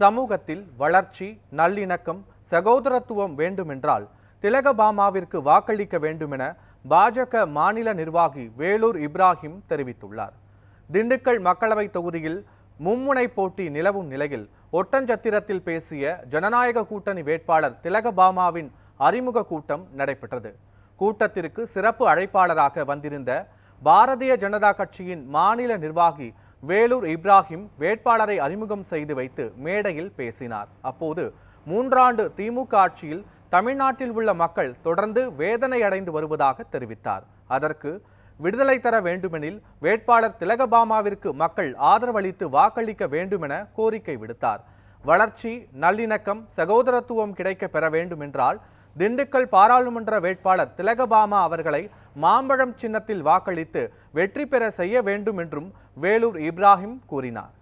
சமூகத்தில் வளர்ச்சி, நல்லிணக்கம், சகோதரத்துவம் வேண்டுமென்றால் திலகபாமாவிற்கு வாக்களிக்க வேண்டுமென பாஜக மாநில நிர்வாகி வேலூர் இப்ராஹிம் தெரிவித்துள்ளார். திண்டுக்கல் மக்களவை தொகுதியில் மும்முனை போட்டி நிலவும் நிலையில் ஒட்டஞ்சத்திரத்தில் பேசிய ஜனநாயக கூட்டணி வேட்பாளர் திலகபாமாவின் அறிமுக கூட்டம் நடைபெற்றது. கூட்டத்திற்கு சிறப்பு அழைப்பாளராக வந்திருந்த பாரதிய ஜனதா கட்சியின் மாநில நிர்வாகி வேலூர் இப்ராஹிம் வேட்பாளரை அறிமுகம் செய்து வைத்து மேடையில் பேசினார். அப்போது 3 ஆண்டு திமுக ஆட்சியில் தமிழ்நாட்டில் உள்ள மக்கள் தொடர்ந்து வேதனை அடைந்து வருவதாக தெரிவித்தார். அதற்கு விடுதலை தர வேண்டுமெனில் வேட்பாளர் திலகபாமாவிற்கு மக்கள் ஆதரவளித்து வாக்களிக்க வேண்டுமென கோரிக்கை விடுத்தார். வளர்ச்சி, நல்லிணக்கம், சகோதரத்துவம் கிடைக்க பெற வேண்டுமென்றால் திண்டுக்கல் பாராளுமன்ற வேட்பாளர் திலகபாமா அவர்களை மாம்பழம் சின்னத்தில் வாக்களித்து வெற்றி பெற செய்ய வேண்டும் என்றும் வேலூர் இப்ராஹிம் கூறினார்.